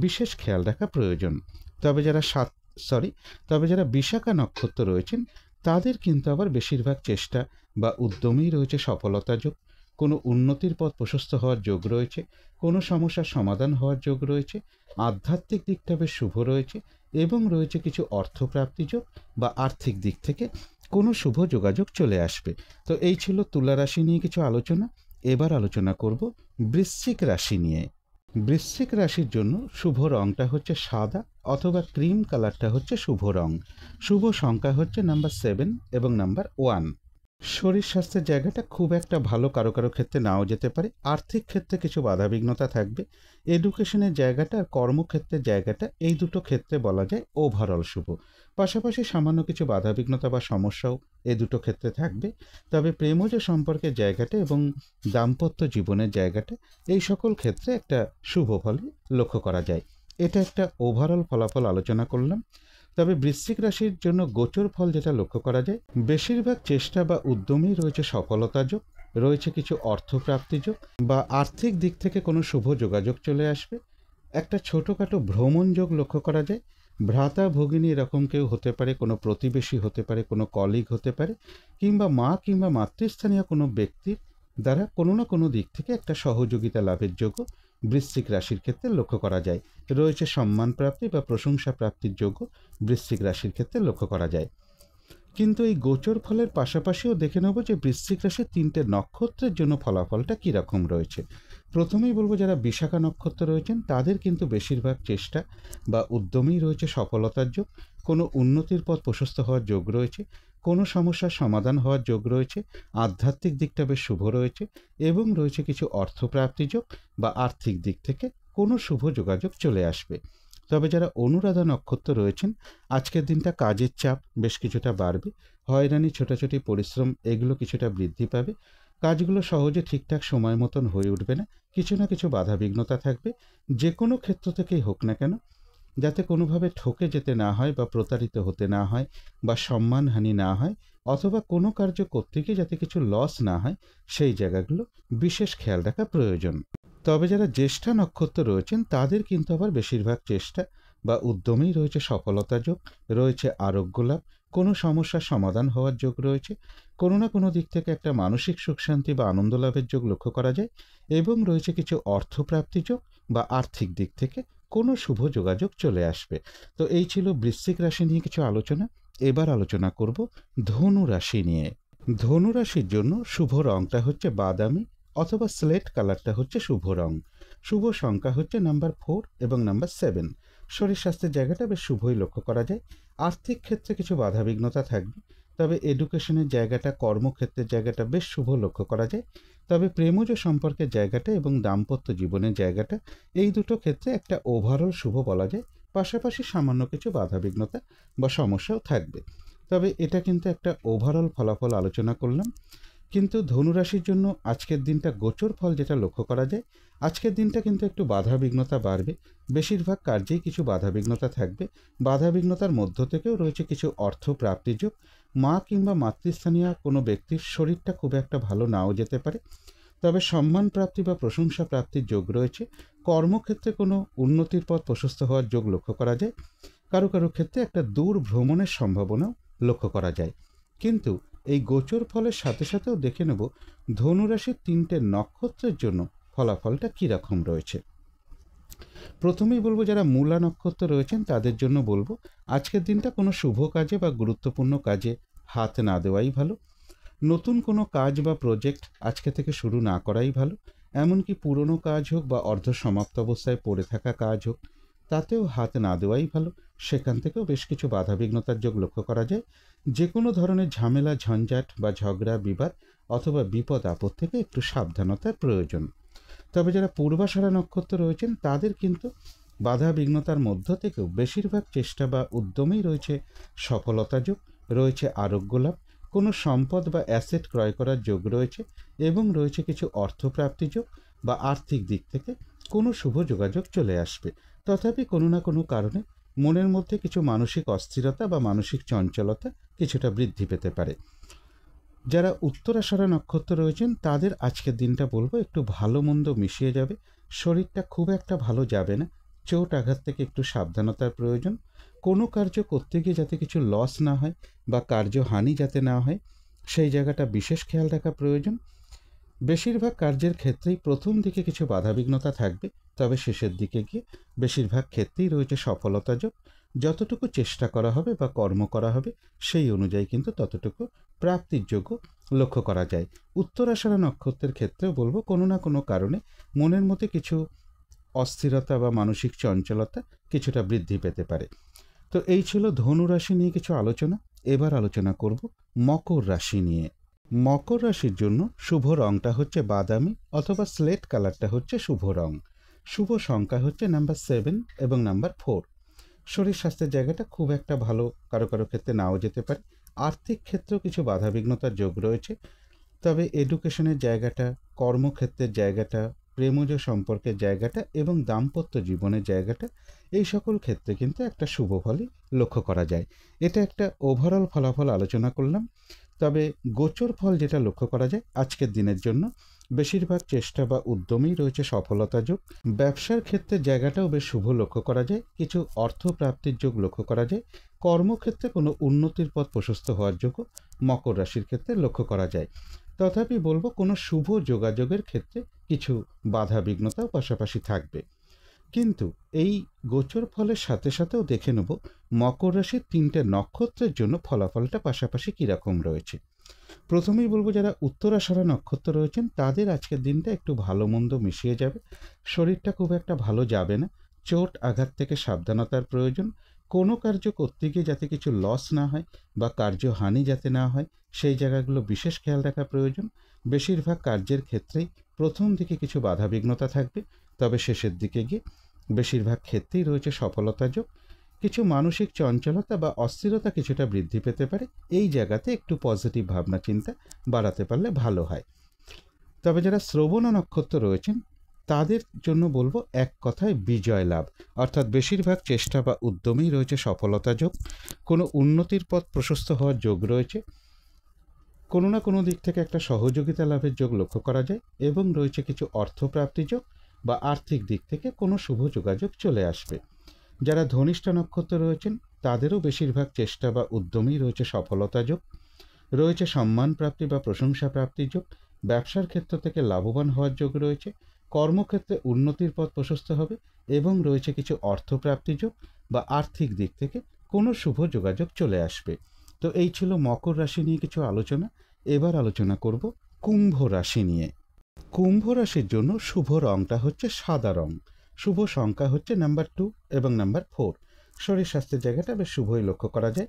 বিশেষ খেয়াল রাখা প্রয়োজন। তবে যারা বিশাখা নক্ষত্র রয়েছেন তাদের কিন্তু আবার বেশিরভাগ চেষ্টা বা উদ্যমেই রয়েছে সফলতা যোগ, কোনো উন্নতির পথ প্রশস্ত হওয়ার যোগ রয়েছে, কোনো সমস্যার সমাধান হওয়ার যোগ রয়েছে, আধ্যাত্মিক দিকটা বেশ শুভ রয়েছে, এবং রয়েছে কিছু অর্থপ্রাপ্তি যোগ বা আর্থিক দিক থেকে কোনো শুভ যোগাযোগ চলে আসবে। তো এই ছিল তুলা রাশি নিয়ে কিছু আলোচনা। এবার আলোচনা করব বৃশ্চিক রাশি নিয়ে। বৃশ্চিক রাশির জন্য শুভ রংটা হচ্ছে সাদা, অথবা ক্রিম কালারটা হচ্ছে শুভ রং। শুভ সংখ্যা হচ্ছে নাম্বার 7 এবং নাম্বার 1। শরীর স্বাস্থ্যের জায়গাটা খুব একটা ভালো কারো কারো ক্ষেত্রে নাও যেতে পারে। আর্থিক ক্ষেত্রে কিছু বাধাবিঘ্নতা থাকবে। এডুকেশনের জায়গাটা আর কর্মক্ষেত্রের জায়গাটা, এই দুটো ক্ষেত্রে বলা যায় ওভারঅল শুভ। পাশাপাশি সামান্য কিছু বাধাবিঘ্নতা বা সমস্যাও এ দুটো ক্ষেত্রে থাকবে। তবে প্রেমজ সম্পর্কের জায়গাটা এবং দাম্পত্য জীবনের জায়গাটা, এই সকল ক্ষেত্রে একটা শুভ ফলই লক্ষ্য করা যায়। এটা একটা ওভারঅল ফলাফল আলোচনা করলাম। তবে বৃশ্চিক রাশির জন্য গোচর ফল যেটা লক্ষ্য করা যায়, বেশিরভাগ চেষ্টা বা উদ্যমেই রয়েছে সফলতা যোগ, রয়েছে কিছু অর্থপ্রাপ্তি যোগ বা আর্থিক দিক থেকে কোনো শুভ যোগাযোগ চলে আসবে। একটা ছোটোখাটো ভ্রমণ যোগ লক্ষ্য করা যায়। ভ্রাতা ভগিনী এরকম কেউ হতে পারে, কোনো প্রতিবেশী হতে পারে, কোনো কলিগ হতে পারে, কিংবা মা কিংবা মাতৃস্থানীয় কোনো ব্যক্তির দ্বারা কোনো না কোনো দিক থেকে একটা সহযোগিতা লাভের যোগ্য বৃশ্চিক রাশির ক্ষেত্রে লক্ষ্য করা যায়। রয়েছে সম্মান প্রাপ্তি বা প্রশংসা প্রাপ্তির যোগ্য বৃশ্চিক রাশির ক্ষেত্রে লক্ষ্য করা যায়। কিন্তু এই গোচর ফলের পাশাপাশিও দেখে নেব যে বৃশ্চিক রাশির 3টে নক্ষত্রের জন্য ফলাফলটা কীরকম রয়েছে। প্রথমেই বলবো, যারা বিশাখা নক্ষত্র রয়েছেন তাদের কিন্তু বেশিরভাগ চেষ্টা বা উদ্যমেই রয়েছে সফলতার যোগ, কোনো উন্নতির পথ প্রশস্ত হওয়ার যোগ রয়েছে, কোনো সমস্যার সমাধান হওয়ার যোগ রয়েছে, আধ্যাত্মিক দিকটা বেশ শুভ রয়েছে এবং রয়েছে কিছু অর্থপ্রাপ্তি যোগ বা আর্থিক দিক থেকে কোনো শুভ যোগাযোগ চলে আসবে। তবে যারা অনুরাধা নক্ষত্র রয়েছেন, আজকের দিনটা কাজের চাপ বেশ কিছুটা বাড়বে, হয়রানি ছোটাছুটি পরিশ্রম এগুলো কিছুটা বৃদ্ধি পাবে, কাজগুলো সহজে ঠিকঠাক সময় মতন হয়ে উঠবে না, কিছু না কিছু বাধাবিঘ্নতা থাকবে। যে কোনো ক্ষেত্র থেকেই হোক না কেন, যাতে কোনোভাবে ঠকে যেতে না হয় বা প্রতারিত হতে না হয় বা সম্মানহানি না হয়, অথবা কোনো কার্য করতে গিয়ে যাতে কিছু লস না হয়, সেই জায়গাগুলো বিশেষ খেয়াল রাখা প্রয়োজন। তবে যারা জ্যেষ্ঠা নক্ষত্র রয়েছেন তাদের কিন্তু আবার বেশিরভাগ চেষ্টা বা উদ্যমেই রয়েছে সফলতা যোগ, রয়েছে আরোগ্য লাভ, কোনো সমস্যার সমাধান হওয়ার যোগ রয়েছে, কোনো না কোনো দিক থেকে একটা মানসিক সুখ শান্তি বা আনন্দ লাভের যোগ লক্ষ্য করা যায় এবং রয়েছে কিছু অর্থপ্রাপ্তি যোগ বা আর্থিক দিক থেকে কোনো শুভ যোগাযোগ চলে আসবে। তো এই ছিল বৃশ্চিক রাশি নিয়ে কিছু আলোচনা। এবার আলোচনা করব ধনু রাশি নিয়ে। ধনু রাশির জন্য শুভ রংটা হচ্ছে বাদামি অথবা স্লেট কালারটা হচ্ছে শুভ রং। শুভ সংখ্যা হচ্ছে নাম্বার 4 এবং নাম্বার 7। শরীর স্বাস্থ্যের জায়গাটা বেশ শুভই লক্ষ্য করা যায়। আর্থিক ক্ষেত্রে কিছু বাধাবিঘ্নতা থাকবে, তবে এডুকেশনের জায়গাটা, কর্মক্ষেত্রের জায়গাটা বেশ শুভ লক্ষ্য করা যায়। তবে প্রেমজ সম্পর্কের জায়গাটা এবং দাম্পত্য জীবনের জায়গাটা, এই দুটো ক্ষেত্রে একটা ওভারঅল শুভ বলা যায়। পাশাপাশি সামান্য কিছু বাধাবিঘ্নতা বা সমস্যাও থাকবে। তবে এটা কিন্তু একটা ওভারঅল ফলাফল আলোচনা করলাম। কিন্তু ধনুরাশির জন্য আজকের দিনটা গোচর ফল যেটা লক্ষ্য করা যায়, আজকের দিনটা কিন্তু একটু বাধাবিঘ্নতা বাড়বে। বেশিরভাগ কার্যেই কিছু বাধাবিঘ্নতা থাকবে। বাধাবিঘ্নতার মধ্য থেকেও রয়েছে কিছু অর্থ প্রাপ্তিযোগ। মা কিংবা মাতৃস্থানীয় কোনো ব্যক্তির শরীরটা খুব একটা ভালো নাও যেতে পারে, তবে সম্মান প্রাপ্তি বা প্রশংসা প্রাপ্তির যোগ রয়েছে। কর্মক্ষেত্রে কোনো উন্নতির পথ প্রশস্ত হওয়ার যোগ লক্ষ্য করা যায়। কারো কারো ক্ষেত্রে একটা দূর ভ্রমণের সম্ভাবনাও লক্ষ্য করা যায়। কিন্তু এই গোচর ফলের সাথে সাথেও দেখে নেব ধনুরাশির 3টে নক্ষত্রের জন্য ফলাফলটা কীরকম রয়েছে। প্রথমেই বলবো, যারা মূলা নক্ষত্র রয়েছেন তাদের জন্য বলবো, আজকের দিনটা কোনো শুভ কাজে বা গুরুত্বপূর্ণ কাজে হাত না দেওয়াই ভালো। নতুন কোনো কাজ বা প্রজেক্ট আজকে থেকে শুরু না করাই ভালো। এমনকি পুরনো কাজ হোক বা অর্ধ সমাপ্ত অবস্থায় পড়ে থাকা কাজ হোক, তাতেও হাত না দেওয়াই ভালো। সেখান থেকেও বেশ কিছু বাধাবিঘ্নতার যোগ লক্ষ্য করা যায়। যে কোনো ধরনের ঝামেলা, ঝঞ্ঝাট বা ঝগড়া, বিবাদ অথবা বিপদ আপদ থেকে একটু সাবধানতার প্রয়োজন। তবে যারা পূর্বাষাঢ়া নক্ষত্র রয়েছেন তাদের কিন্তু বাধা বিঘ্নতার মধ্য থেকেও বেশিরভাগ চেষ্টা বা উদ্যমেই রয়েছে সফলতা যোগ, রয়েছে আরোগ্য লাভ, কোনো সম্পদ বা অ্যাসেট ক্রয় করার যোগ রয়েছে এবং রয়েছে কিছু অর্থপ্রাপ্তি যোগ বা আর্থিক দিক থেকে কোনো শুভ যোগাযোগ চলে আসবে। তথাপি কোনো না কোনো কারণে মনের মধ্যে কিছু মানসিক অস্থিরতা বা মানসিক চঞ্চলতা কিছুটা বৃদ্ধি পেতে পারে। যারা উত্তরাষাঢ়া নক্ষত্র রয়েছেন তাদের আজকের দিনটা বলবো একটু ভালো মন্দ মিশিয়ে যাবে। শরীরটা খুব একটা ভালো যাবে না, চোট আঘাত থেকে একটু সাবধানতার প্রয়োজন। কোনো কার্য করতে গিয়ে যাতে কিছু লস না হয় বা কার্যহানি যাতে না হয়, সেই জায়গাটা বিশেষ খেয়াল রাখা প্রয়োজন। বেশিরভাগ কার্যের ক্ষেত্রেই প্রথম দিকে কিছু বাধাবিঘ্নতা থাকবে, তবে শেষের দিকে গিয়ে বেশিরভাগ ক্ষেত্রেই রয়েছে সফলতা যোগ। যতটুকু চেষ্টা করা হবে বা কর্ম করা হবে সেই অনুযায়ী কিন্তু ততটুকু প্রাপ্তির যোগ্য লক্ষ্য করা যায়। উত্তরাষাঢ়া নক্ষত্রের ক্ষেত্রেও বলবো, কোনো না কোনো কারণে মনের মধ্যে কিছু অস্থিরতা বা মানসিক চঞ্চলতা কিছুটা বৃদ্ধি পেতে পারে। তো এই ছিল ধনু রাশি নিয়ে কিছু আলোচনা। এবার আলোচনা করব মকর রাশি নিয়ে। মকর রাশির জন্য শুভ রংটা হচ্ছে বাদামি অথবা স্লেট কালারটা হচ্ছে শুভ রং। শুভ সংখ্যা হচ্ছে নাম্বার 7 এবং নাম্বার 4। শরীর স্বাস্থ্যের জায়গাটা খুব একটা ভালো, কারো কারো ক্ষেত্রে নাও যেতে পারে। আর্থিক ক্ষেত্রেও কিছু বাধাবিঘ্নতার যোগ রয়েছে। তবে এডুকেশনের জায়গাটা, কর্মক্ষেত্রের জায়গাটা, প্রেমজ সম্পর্কের জায়গাটা এবং দাম্পত্য জীবনের জায়গাটা, এই সকল ক্ষেত্রে কিন্তু একটা শুভ ফলই লক্ষ্য করা যায়। এটা একটা ওভারঅল ফলাফল আলোচনা করলাম। তবে গোচর ফল যেটা লক্ষ্য করা যায় আজকের দিনের জন্য, বেশিরভাগ চেষ্টা বা উদ্যমেই রয়েছে সফলতা যোগ। ব্যবসার ক্ষেত্রে জায়গাটাও বেশ শুভ লক্ষ্য করা যায়, কিছু অর্থ প্রাপ্তির যোগ লক্ষ্য করা যায়। কর্মক্ষেত্রে কোনো উন্নতির পথ প্রশস্ত হওয়ার যোগও মকর রাশির ক্ষেত্রে লক্ষ্য করা যায়। তথাপি বলবো কোনো শুভ যোগাযোগের ক্ষেত্রে কিছু বাধা বিঘ্নতাও পাশাপাশি থাকবে। কিন্তু এই গোচর ফলের সাথে সাথেও দেখে নেব মকর রাশির 3টে নক্ষত্রের জন্য ফলাফলটা পাশাপাশি কীরকম রয়েছে। প্রথমেই বলবো যারা উত্তরাষাঢ়া নক্ষত্র রয়েছেন তাদের আজকের দিনটা একটু ভালো মন্দ মিশিয়ে যাবে। শরীরটা খুব একটা ভালো যাবে না, চোট আঘাত থেকে সাবধানতার প্রয়োজন। কোনো কার্য করতে গিয়ে যাতে কিছু লস না হয় বা কার্যহানি যাতে না হয় সেই জায়গাগুলো বিশেষ খেয়াল রাখা প্রয়োজন। বেশিরভাগ কার্যের ক্ষেত্রেই প্রথম দিকে কিছু বাধাবিঘ্নতা থাকবে, তবে শেষের দিকে গিয়ে বেশিরভাগ ক্ষেত্রেই রয়েছে সফলতা যোগ। কিছু মানসিক চঞ্চলতা বা অস্থিরতা কিছুটা বৃদ্ধি পেতে পারে, এই জায়গাতে একটু পজিটিভ ভাবনা চিন্তা বাড়াতে পারলে ভালো হয়। তবে যারা শ্রবণা নক্ষত্র রয়েছেন তাদের জন্য বলবো এক কথায় বিজয় লাভ, অর্থাৎ বেশিরভাগ চেষ্টা বা উদ্যমেই রয়েছে সফলতা যোগ। কোনো উন্নতির পথ প্রশস্ত হওয়ার যোগ রয়েছে, কোনো না কোনো দিক থেকে একটা সহযোগিতা লাভের যোগ লক্ষ্য করা যায় এবং রয়েছে কিছু অর্থপ্রাপ্তি যোগ বা আর্থিক দিক থেকে কোনো শুভ যোগাযোগ চলে আসবে। যারা ধনিষ্ঠা নক্ষত্র রয়েছেন তাদেরও বেশিরভাগ চেষ্টা বা উদ্যমেই রয়েছে সফলতা যোগ, রয়েছে সম্মান প্রাপ্তি বা প্রশংসা প্রাপ্তির যোগ। ব্যবসার ক্ষেত্র থেকে লাভবান হওয়ার যোগ রয়েছে, কর্মক্ষেত্রে উন্নতির পথ প্রশস্ত হবে এবং রয়েছে কিছু অর্থপ্রাপ্তি যোগ বা আর্থিক দিক থেকে কোনো শুভ যোগাযোগ চলে আসবে। তো এই ছিল মকর রাশি নিয়ে কিছু আলোচনা। এবার আলোচনা করব কুম্ভ রাশি নিয়ে। কুম্ভ রাশির জন্য শুভ রংটা হচ্ছে সাদা রং। শুভ সংখ্যা হচ্ছে নাম্বার 2 এবং নাম্বার 4। শরীর স্বাস্থ্যের জায়গাটা বেশ শুভই লক্ষ্য করা যায়।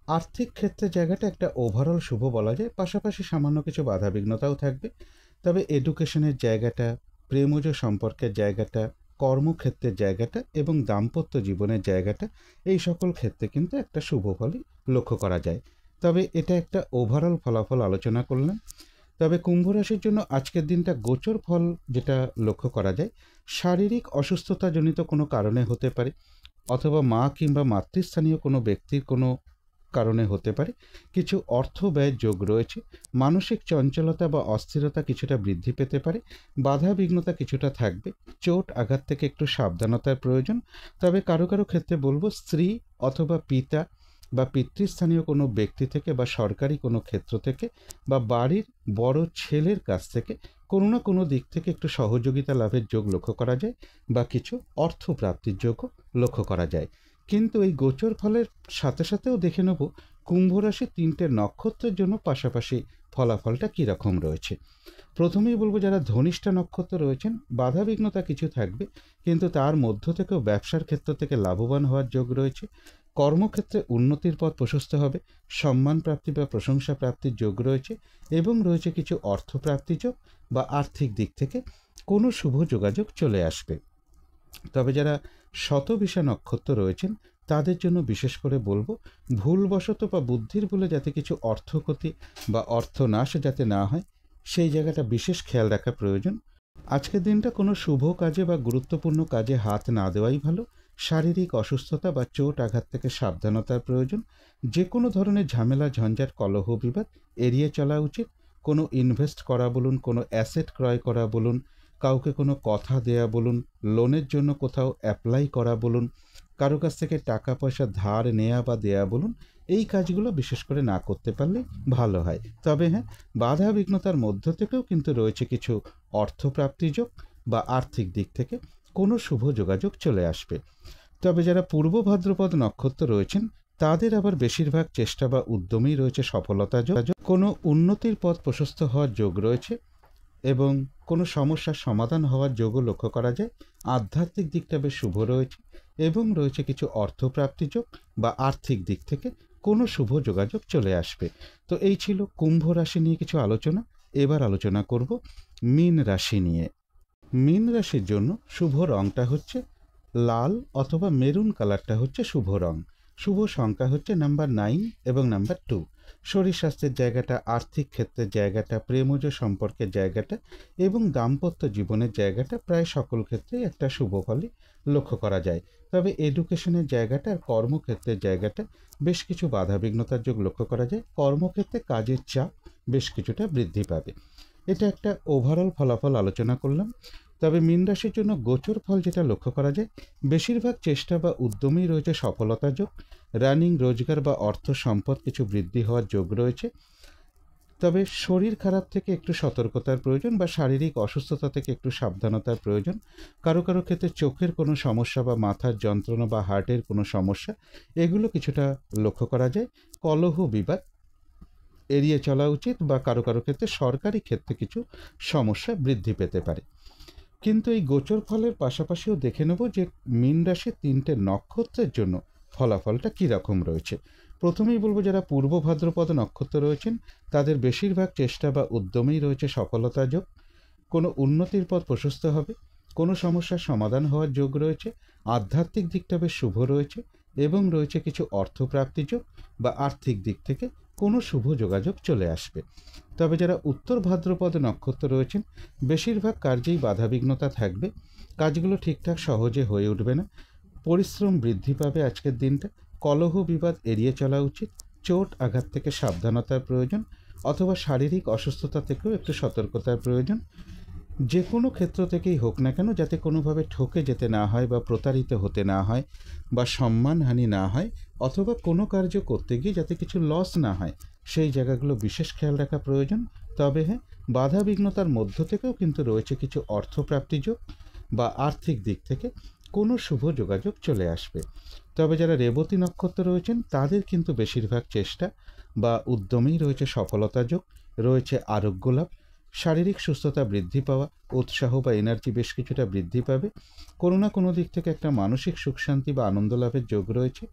আর্থিক ক্ষেত্রের জায়গাটা একটা ওভারঅল শুভ বলা যায়, পাশাপাশি সামান্য কিছু বাধাবিঘ্নতাও থাকবে। তবে এডুকেশনের জায়গাটা, প্রেমজ সম্পর্কের জায়গাটা, কর্মক্ষেত্রের জায়গাটা এবং দাম্পত্য জীবনের জায়গাটা, এই সকল ক্ষেত্রে কিন্তু একটা শুভ ফলই লক্ষ্য করা যায়। তবে এটা একটা ওভারঅল ফলাফল আলোচনা করলাম। তবে কুম্ভ রাশির জন্য আজকের দিনটা গোচর ফল যেটা লক্ষ্য করা যায়, শারীরিক অসুস্থতাজনিত কোনো কারণে হতে পারে, অথবা মা কিংবা মাতৃস্থানীয় কোনো ব্যক্তির কোনো কারণে হতে পারে। কিছু অর্থ ব্যয়ের যোগ রয়েছে, মানসিক চঞ্চলতা বা অস্থিরতা কিছুটা বৃদ্ধি পেতে পারে, বাধা বিঘ্নতা কিছুটা থাকবে, চোট আঘাত থেকে একটু সাবধানতার প্রয়োজন। তবে কারো কারো ক্ষেত্রে বলবো স্ত্রী অথবা পিতা বা পিতৃস্থানীয় কোনো ব্যক্তি থেকে বা সরকারি কোনো ক্ষেত্র থেকে বা বাড়ির বড় ছেলের কাছ থেকে কোনো না কোনো দিক থেকে একটু সহযোগিতা লাভের যোগ লক্ষ্য করা যায় বা কিছু অর্থ প্রাপ্তির যোগও লক্ষ্য করা যায়। কিন্তু এই গোচর ফলের সাথে সাথেও দেখে নেব কুম্ভ রাশি 3টে নক্ষত্রের জন্য পাশাপাশি ফলাফলটা কীরকম রয়েছে। প্রথমেই বলবো যারা ধনিষ্ঠা নক্ষত্র রয়েছেন বাধাবিঘ্নতা কিছু থাকবে, কিন্তু তার মধ্য থেকেও ব্যবসার ক্ষেত্র থেকে লাভবান হওয়ার যোগ রয়েছে। কর্মক্ষেত্রে উন্নতির পথ প্রশস্ত হবে, সম্মান প্রাপ্তি বা প্রশংসা প্রাপ্তির যোগ রয়েছে এবং রয়েছে কিছু অর্থপ্রাপ্তি যোগ বা আর্থিক দিক থেকে কোনো শুভ যোগাযোগ চলে আসবে। তবে যারা শতবিষা নক্ষত্র রয়েছেন তাদের জন্য বিশেষ করে বলবো ভুলবশত বা বুদ্ধির বলে যাতে কিছু অর্থক্ষতি বা অর্থনাশ যাতে না হয় সেই জায়গাটা বিশেষ খেয়াল রাখা প্রয়োজন। আজকের দিনটা কোনো শুভ কাজে বা গুরুত্বপূর্ণ কাজে হাত না দেওয়াই ভালো। শারীরিক অসুস্থতা বা চোট আঘাত থেকে সাবধানতার প্রয়োজন। যে কোনো ধরনের ঝামেলা ঝঞ্ঝাট কলহ বিবাদ এড়িয়ে চলা উচিত। কোনো ইনভেস্ট করা বলুন, কোনো অ্যাসেট ক্রয় করা বলুন, কাউকে কোনো কথা দেয়া বলুন, লোনের জন্য কোথাও অ্যাপ্লাই করা বলুন, কারো কাছ থেকে টাকা পয়সা ধার নেয়া বা দেয়া বলুন, এই কাজগুলো বিশেষ করে না করতে পারলে ভালো হয়। তবে হ্যাঁ, বাধা বিঘ্নতার মধ্য থেকেও কিন্তু রয়েছে কিছু অর্থপ্রাপ্তি যোগ বা আর্থিক দিক থেকে কোনো শুভ যোগাযোগ চলে আসবে। তবে যারা পূর্ব ভাদ্রপদ নক্ষত্র রয়েছেন তাদের আবার বেশিরভাগ চেষ্টা বা উদ্যমেই রয়েছে সফলতা যোগ, কোনো উন্নতির পথ প্রশস্ত হওয়ার যোগ রয়েছে এবং কোনো সমস্যার সমাধান হওয়ার যোগও লক্ষ্য করা যায়। আধ্যাত্মিক দিকটা বেশ শুভ রয়েছে এবং রয়েছে কিছু অর্থপ্রাপ্তি যোগ বা আর্থিক দিক থেকে কোনো শুভ যোগাযোগ চলে আসবে। তো এই ছিল কুম্ভ রাশি নিয়ে কিছু আলোচনা। এবার আলোচনা করব মীন রাশি নিয়ে। মীন রাশির জন্য শুভ রংটা হচ্ছে লাল অথবা মেরুন কালারটা হচ্ছে শুভ রং। শুভ সংখ্যা হচ্ছে নাম্বার 9 এবং নাম্বার 2। শরীর স্বাস্থ্যের জায়গাটা, আর্থিক ক্ষেত্রের জায়গাটা, প্রেমজ সম্পর্কের জায়গাটা এবং দাম্পত্য জীবনের জায়গাটা প্রায় সকল ক্ষেত্রেই একটা শুভ ফলই লক্ষ্য করা যায়। তবে এডুকেশনের জায়গাটা আর কর্মক্ষেত্রের জায়গাটা বেশ কিছু বাধাবিঘ্নতার যোগ লক্ষ্য করা যায়। কর্মক্ষেত্রে কাজের চাপ বেশ কিছুটা বৃদ্ধি পাবে। এটা একটা ওভারঅল ফলাফল আলোচনা করলাম। তবে মীন রাশির জন্য গোচর ফল যেটা লক্ষ্য করা যায়, বেশিরভাগ চেষ্টা বা উদ্যমেই রয়েছে সফলতা যোগ। রানিং রোজগার বা অর্থ সম্পদ কিছু বৃদ্ধি হওয়ার যোগ রয়েছে। তবে শরীর খারাপ থেকে একটু সতর্কতার প্রয়োজন বা শারীরিক অসুস্থতা থেকে একটু সাবধানতার প্রয়োজন। কারো কারো ক্ষেত্রে চোখের কোনো সমস্যা বা মাথার যন্ত্রণা বা হার্টের কোনো সমস্যা, এগুলো কিছুটা লক্ষ্য করা যায়। কলহ বিবাদ এড়িয়ে চলা উচিত, বা কারো কারো ক্ষেত্রে সরকারি ক্ষেত্রে কিছু সমস্যা বৃদ্ধি পেতে পারে। কিন্তু এই গোচর ফলের পাশাপাশিও দেখে নেব যে মীন রাশির 3টে নক্ষত্রের জন্য ফলাফলটা কীরকম রয়েছে। প্রথমেই বলবো, যারা পূর্ব ভাদ্রপদ নক্ষত্র রয়েছেন তাদের বেশিরভাগ চেষ্টা বা উদ্যমেই রয়েছে সফলতা যোগ। কোনো উন্নতির পথ প্রশস্ত হবে, কোনো সমস্যার সমাধান হওয়ার যোগ রয়েছে। আধ্যাত্মিক দিকটা বেশ শুভ রয়েছে এবং রয়েছে কিছু অর্থপ্রাপ্তি যোগ বা আর্থিক দিক থেকে কোনো শুভ যোগাযোগ চলে আসবে। তবে যারা উত্তর ভাদ্রপদ নক্ষত্র রয়েছেন, বেশিরভাগ কার্যেই বাধাবিঘ্নতা থাকবে। কাজগুলো ঠিকঠাক সহজে হয়ে উঠবে না। পরিশ্রম বৃদ্ধি পাবে আজকের দিনটা। কলহ বিবাদ এড়িয়ে চলা উচিত। চোট আঘাত থেকে সাবধানতার প্রয়োজন, অথবা শারীরিক অসুস্থতা থেকেও একটু সতর্কতার প্রয়োজন। যে কোনো ক্ষেত্র থেকেই হোক না কেন, যাতে কোনোভাবে ঠকে যেতে না হয় বা প্রতারিত হতে না হয় বা সম্মানহানি না হয়, অথবা কোনো কার্য করতে গিয়ে যাতে কিছু লস না হয়, সেই জায়গাগুলো বিশেষ খেয়াল রাখা প্রয়োজন। তবে হ্যাঁ, বাধা বিঘ্নতার মধ্য থেকেও কিন্তু রয়েছে কিছু অর্থপ্রাপ্তি যোগ বা আর্থিক দিক থেকে কোনো শুভ যোগাযোগ চলে আসবে। তবে যারা রেবতী নক্ষত্র রয়েছেন তাদের কিন্তু বেশিরভাগ চেষ্টা বা উদ্যমেই রয়েছে সফলতা যোগ, রয়েছে আরোগ্য লাভ, শারীরিক সুস্থতা বৃদ্ধি পাওয়া, উৎসাহ বা এনার্জি বেশ কিছুটা বৃদ্ধি পাবে। কোনো না কোনো দিক থেকে একটা মানসিক সুখ শান্তি বা আনন্দ লাভের যোগ রয়েছে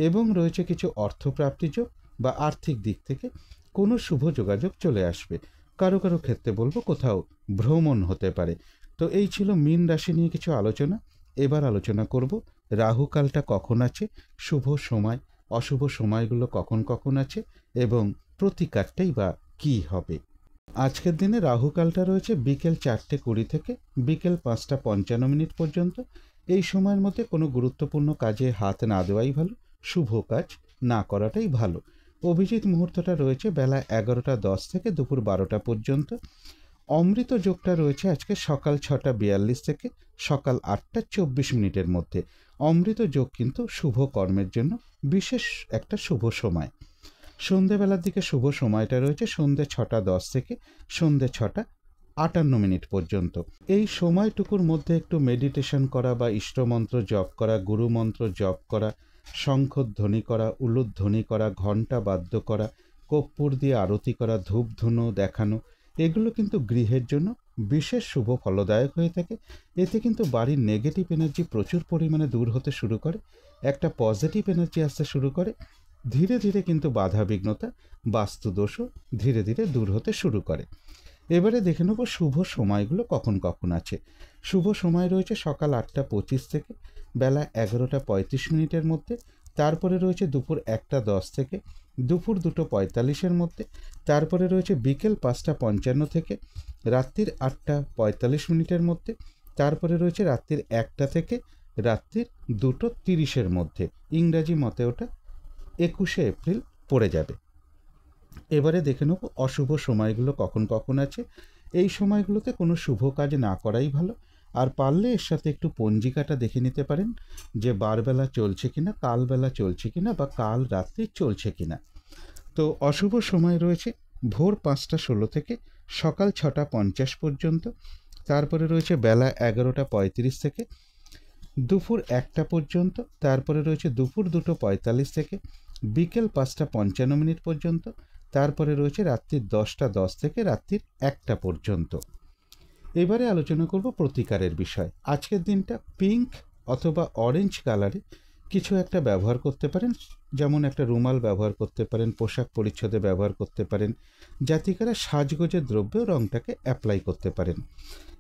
এবং রয়েছে কিছু অর্থপ্রাপ্তি যোগ বা আর্থিক দিক থেকে কোনো শুভ যোগাযোগ চলে আসবে। কারো কারো ক্ষেত্রে বলবো কোথাও ভ্রমণ হতে পারে। তো এই ছিল মীন রাশি নিয়ে কিছু আলোচনা। এবার আলোচনা করব রাহুকালটা কখন আছে, শুভ সময় অশুভ সময়গুলো কখন কখন আছে এবং প্রতিকারটাই বা কী হবে। আজকের দিনে রাহুকালটা রয়েছে বিকেল 4:20 থেকে বিকেল 5:55 পর্যন্ত। এই সময়ের মধ্যে কোনো গুরুত্বপূর্ণ কাজে হাত না দেওয়াই ভালো, শুভ কাজ না করাটাই ভালো। অভিজিৎ মুহূর্তটা রয়েছে বেলা 11:10 থেকে দুপুর 12টা পর্যন্ত। অমৃত যোগটা রয়েছে আজকে সকাল 6:42 থেকে সকাল 8:24 মধ্যে। অমৃত যোগ কিন্তু শুভ কর্মের জন্য বিশেষ একটা শুভ সময়। সন্ধেবেলার দিকে শুভ সময়টা রয়েছে সন্ধে 6:10 থেকে সন্ধে 6:58 পর্যন্ত। এই সময়টুকুর মধ্যে একটু মেডিটেশন করা বা ইষ্টমন্ত্র জপ করা, গুরুমন্ত্র জপ করা, শঙ্খধ্বনি করা, উলুধ্বনি করা, ঘণ্টা বাদ্য করা, কর্পূর দিয়ে আরতি করা, ধূপ ধুনো দেখানো, এগুলো কিন্তু গৃহের জন্য বিশেষ শুভ ফলদায়ক হয়ে থাকে। এতে কিন্তু বাড়ির নেগেটিভ এনার্জি প্রচুর পরিমাণে দূর হতে শুরু করে, একটা পজিটিভ এনার্জি আসতে শুরু করে। ধীরে ধীরে কিন্তু বাধা বিঘ্নতা, বাস্তুদোষও ধীরে ধীরে দূর হতে শুরু করে। এবারে দেখে নেব শুভ সময়গুলো কখন কখন আছে। শুভ সময় রয়েছে সকাল 8:25 থেকে বেলা 11:35 মধ্যে। তারপরে রয়েছে দুপুর 1:10 থেকে দুপুর 2:45 মধ্যে। তারপরে রয়েছে বিকেল 5:55 থেকে রাত্রির 8:45 মধ্যে। তারপরে রয়েছে রাত্রির 1টা থেকে রাত্রির 2:30 মধ্যে। ইংরাজি মতে ওটা 21শে এপ্রিল পড়ে যাবে। এবারে দেখে নেব অশুভ সময়গুলো কখন কখন আছে। এই সময়গুলোতে কোনো শুভ কাজ না করাই ভালো। আর পারলে এর সাথে একটু পঞ্জিকাটা দেখে নিতে পারেন যে বারবেলা চলছে কিনা, কালবেলা চলছে কিনা, বা কাল রাত্রি চলছে কিনা। তো অশুভ সময় রয়েছে ভোর 5:16 থেকে সকাল 6:50 পর্যন্ত। তারপরে রয়েছে বেলা 11:35 থেকে দুপুর 1টা পর্যন্ত। তারপরে রয়েছে দুপুর 2:45 থেকে বিকেল 5:55 পর্যন্ত। তারপরে রয়েছে রাত্রির 10:10 থেকে রাত্রির 1টা পর্যন্ত। এবারে আলোচনা করব প্রতিকারের বিষয়। আজকের দিনটা পিঙ্ক অথবা অরেঞ্জ কালারে কিছু একটা ব্যবহার করতে পারেন, যেমন একটা রুমাল ব্যবহার করতে পারেন, পোশাক পরিচ্ছদে ব্যবহার করতে পারেন, জাতিকারা সাজগোজের দ্রব্যেও রঙটাকে অ্যাপ্লাই করতে পারেন।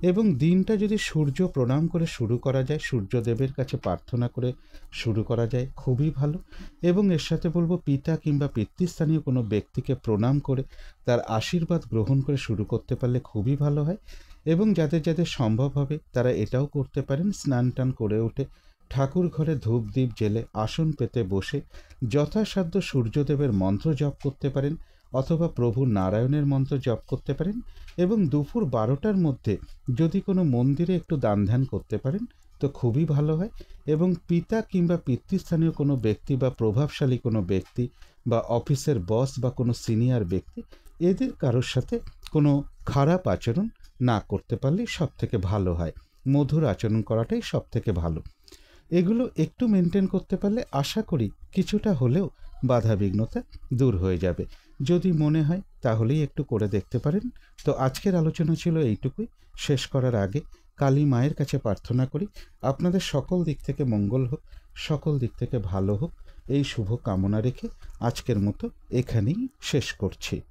এবং দিনটা যদি সূর্য প্রণাম করে শুরু করা যায়, সূর্যদেবের কাছে প্রার্থনা করে শুরু করা যায়, খুবই ভালো। এবং এর সাথে বলবো পিতা কিংবা পিতৃস্থানীয় কোনো ব্যক্তিকে প্রণাম করে তার আশীর্বাদ গ্রহণ করে শুরু করতে পারলে খুবই ভালো হয়। এবং যাদের যাদের সম্ভব হবে তারা এটাও করতে পারেন, স্নান টান করে উঠে ঠাকুর ঘরে ধূপ দ্বীপ জেলে আসন পেতে বসে যথাসাধ্য সূর্যদেবের মন্ত্র জপ করতে পারেন, অথবা প্রভু নারায়ণের মন্ত্র জপ করতে পারেন। এবং দুপুর 12টার মধ্যে যদি কোনো মন্দিরে একটু দান ধ্যান করতে পারেন তো খুবই ভালো হয়। এবং পিতা কিংবা পিতৃস্থানীয় কোনো ব্যক্তি বা প্রভাবশালী কোনো ব্যক্তি বা অফিসের বস বা কোনো সিনিয়র ব্যক্তি, এদের কারোর সাথে কোনো খারাপ আচরণ না করতে পারলেই সব থেকে ভালো হয়। মধুর আচরণ করাটাই সব থেকে ভালো। এগুলো একটু মেনটেন করতে পারলে আশা করি কিছুটা হলেও বাধাবিঘ্নতা দূর হয়ে যাবে। যদি মনে হয় তাহলেই একটু করে দেখতে পারেন। তো আজকের আলোচনা ছিল এইটুকুই। শেষ করার আগে কালী মায়ের কাছে প্রার্থনা করি আপনাদের সকল দিক থেকে মঙ্গল হোক, সকল দিক থেকে ভালো হোক, এই শুভ কামনা রেখে আজকের মতো এখানেই শেষ করছি।